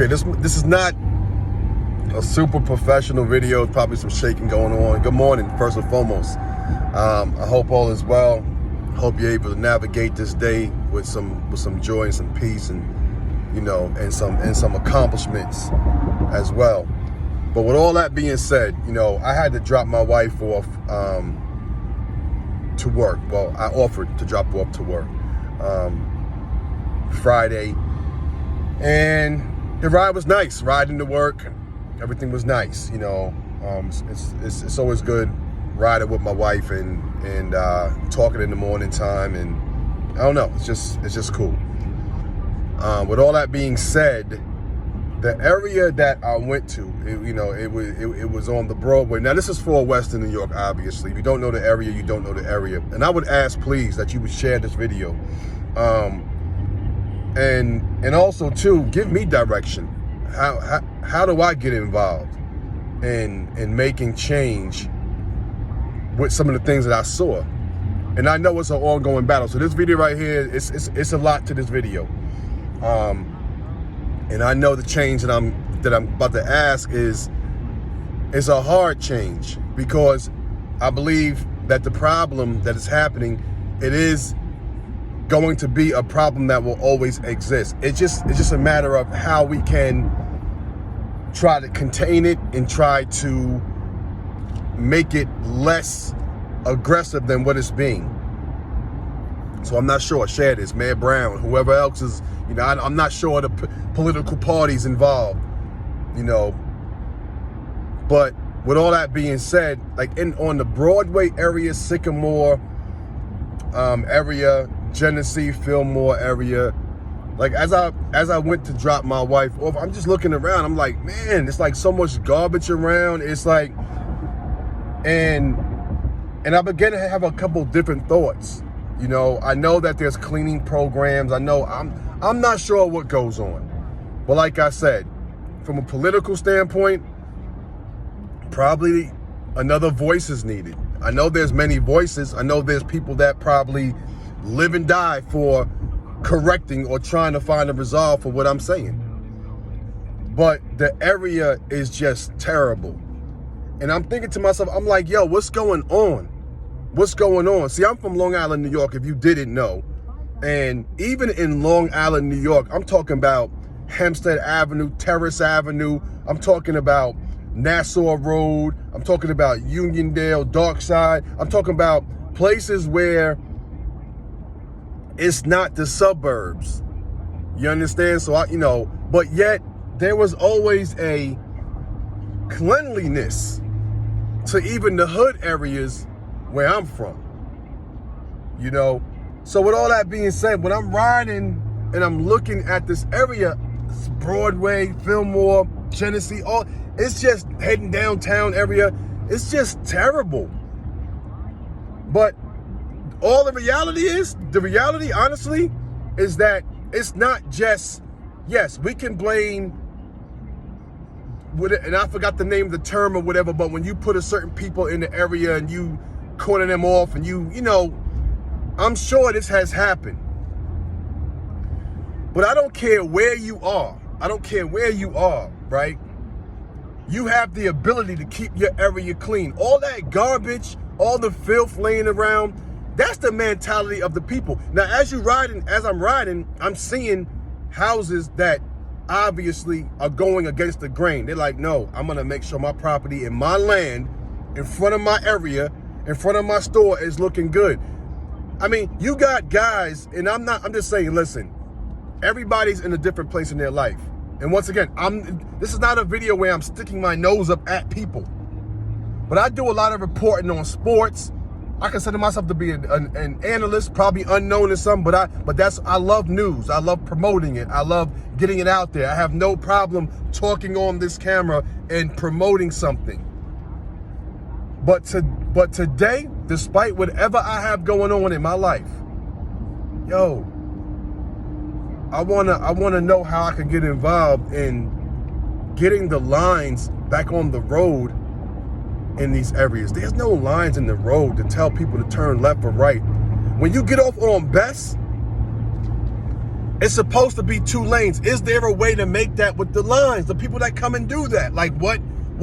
Okay, this is not a super professional video. Probably some shaking going on. Good morning, first and foremost. I hope all is well. Hope you're able to navigate this day with some joy and some peace, and and some accomplishments as well. But with all that being said, I had to drop my wife off to work. Well, I offered to drop her off to work Friday, and the ride was nice. Riding to work, everything was nice. It's always good riding with my wife and talking in the morning time, and I don't know, it's just cool. With all that being said, the area that I went to, it was on the Broadway. Now, this is for Western New York, obviously. If you don't know the area, you don't know the area. And I would ask, please, that you would share this video. And also, too, give me direction. How do I get involved in making change with some of the things that I saw? And I know it's an ongoing battle. So this video right here, it's a lot to this video. And I know the change that I'm about to ask is a hard change, because I believe that the problem that is happening, it is going to be a problem that will always exist. It's just a matter of how we can try to contain it and try to make it less aggressive than what it's being. So I'm not sure. Share this, Mayor Brown, whoever else is, I'm not sure the political parties involved, But with all that being said, like on the Broadway area, Sycamore area, Genesee, Fillmore area, like as I went to drop my wife off, I'm just looking around. I'm like, man, it's like so much garbage around. It's like, and I began to have a couple different thoughts. I know that there's cleaning programs. I know I'm not sure what goes on. But like I said, from a political standpoint, probably another voice is needed. I know there's many voices. I know there's people that probably live and die for correcting or trying to find a resolve for what I'm saying. But the area is just terrible. And I'm thinking to myself, I'm like, yo, what's going on? What's going on? See, I'm from Long Island, New York, if you didn't know. And even in Long Island, New York, I'm talking about Hempstead Avenue, Terrace Avenue. I'm talking about Nassau Road. I'm talking about Uniondale, Darkside. I'm talking about places where it's not the suburbs. You understand? So, but yet there was always a cleanliness to even the hood areas where I'm from, So with all that being said, when I'm riding and I'm looking at this area, it's Broadway, Fillmore, Genesee, it's just heading downtown area. It's just terrible. But the reality, honestly, is that it's not just, yes, we can blame, and I forgot the name of the term or whatever, but when you put a certain people in the area and you corner them off and I'm sure this has happened. But I don't care where you are. I don't care where you are, right? You have the ability to keep your area clean. All that garbage, all the filth laying around, that's the mentality of the people. Now, as I'm riding, I'm seeing houses that obviously are going against the grain. They're like, no, I'm gonna make sure my property and my land in front of my area, in front of my store is looking good. I mean, you got guys, and I'm just saying, listen, everybody's in a different place in their life. And once again, this is not a video where I'm sticking my nose up at people. But I do a lot of reporting on sports. I consider myself to be an analyst, probably unknown to some, but I love news. I love promoting it. I love getting it out there. I have no problem talking on this camera and promoting something. But today, despite whatever I have going on in my life, yo, I wanna know how I can get involved in getting the lines back on the road in these areas. There's no lines in the road to tell people to turn left or right. When you get off on Best, It's supposed to be 2 lanes. Is there a way to make that with the lines? The people that come and do that, like what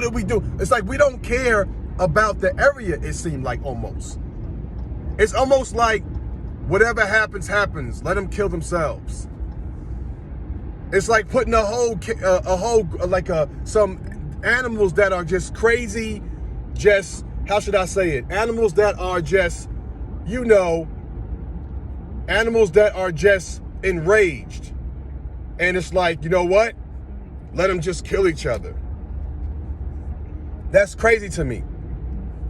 do we do? It's like we don't care about the area, it seemed like almost. It's almost like whatever happens, happens. Let them kill themselves. It's like putting some animals that are just crazy, just, how should I say it? Animals that are just, animals that are just enraged. And it's like, you know what? Let them just kill each other. That's crazy to me.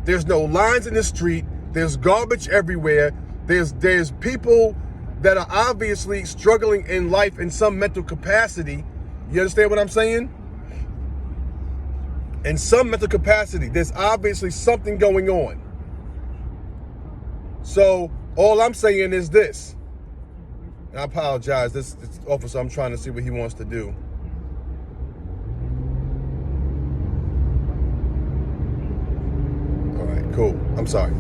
There's no lines in the street. There's garbage everywhere. There's people that are obviously struggling in life in some mental capacity. You understand what I'm saying? In some mental capacity, there's obviously something going on. So all I'm saying is this. And I apologize. This officer, I'm trying to see what he wants to do. All right, cool. I'm sorry.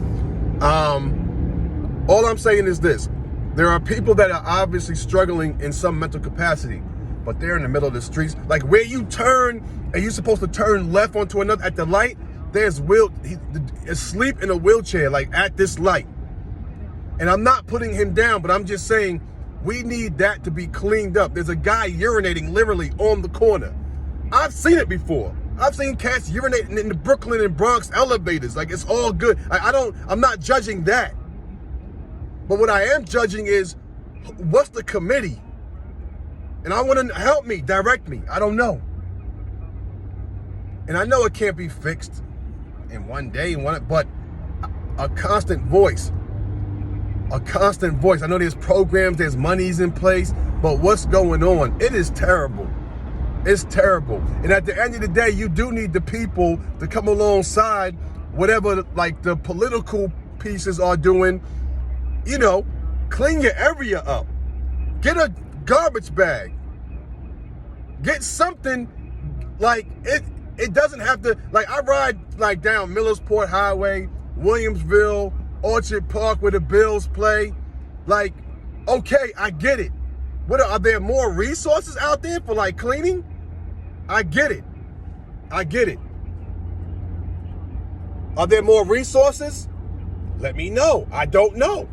All I'm saying is this. There are people that are obviously struggling in some mental capacity, but they're in the middle of the streets. Like where you turn and you're supposed to turn left onto another at the light, there's asleep in a wheelchair, like at this light. And I'm not putting him down, but I'm just saying we need that to be cleaned up. There's a guy urinating literally on the corner. I've seen it before. I've seen cats urinating in the Brooklyn and Bronx elevators. Like, it's all good. I'm not judging that. But what I am judging is, what's the committee? And I want to help me, direct me. I don't know. And I know it can't be fixed in one day, but a constant voice. A constant voice. I know there's programs, there's monies in place, but what's going on? It is terrible. It's terrible. And at the end of the day, you do need the people to come alongside whatever like the political pieces are doing. Clean your area up. Get a garbage bag. Get something like it. It doesn't have to, like I ride like down Millersport Highway, Williamsville, Orchard Park where the Bills play. Like, okay, I get it. Are there more resources out there for like cleaning? I get it. Are there more resources? Let me know. I don't know.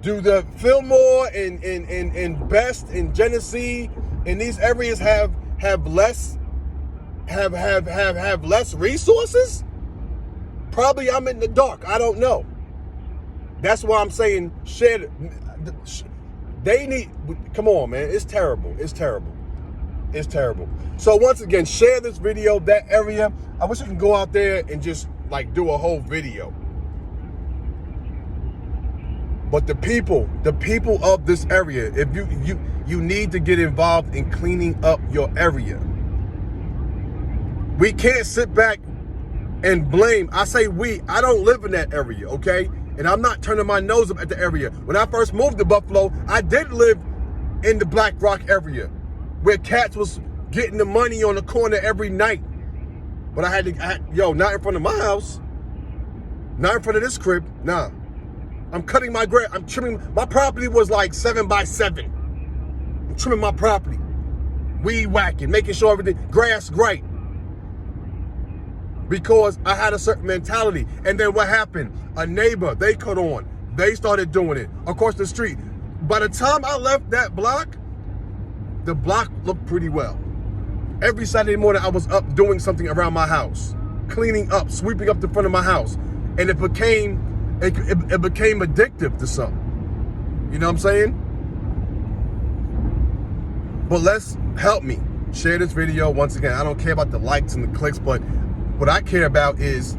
Do the Fillmore and Best and Genesee in these areas have less resources? Probably I'm in the dark. I don't know. That's why I'm saying share. They need. Come on, man. It's terrible. It's terrible. It's terrible. So once again, share this video. That area. I wish I could go out there and just like do a whole video. But the people of this area, if you need to get involved in cleaning up your area. We can't sit back and blame. I say we. I don't live in that area, okay? And I'm not turning my nose up at the area. When I first moved to Buffalo, I did live in the Black Rock area where cats was getting the money on the corner every night. But not in front of my house. Not in front of this crib. Nah. I'm cutting my grass. I'm trimming. My property was like 7 by 7. I'm trimming my property. Weed whacking, making sure everything, grass right. Because I had a certain mentality. And then what happened? A neighbor, they caught on. They started doing it across the street. By the time I left that block, the block looked pretty well. Every Saturday morning, I was up doing something around my house. Cleaning up, sweeping up the front of my house. And it became addictive to something. You know what I'm saying? But let's help me. Share this video. Once again, I don't care about the likes and the clicks, but what I care about is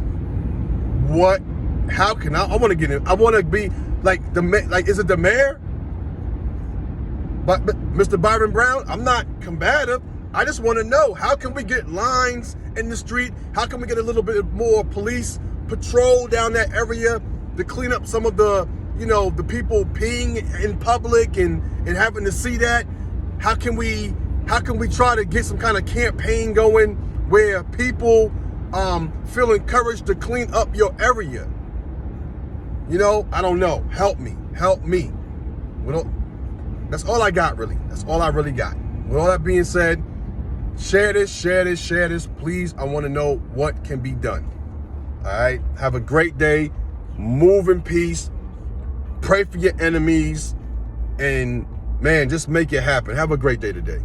how can I want to get in. I want to be is it the mayor? But Mr. Byron Brown, I'm not combative. I just want to know, how can we get lines in the street? How can we get a little bit more police patrol down that area to clean up some of the, the people peeing in public and having to see that? How can we try to get some kind of campaign going where people feel encouraged to clean up your area? I don't know. Help me. That's all I got, really. That's all I really got. With all that being said, share this. Please, I want to know what can be done. All right? Have a great day. Move in peace. Pray for your enemies. And, man, just make it happen. Have a great day today.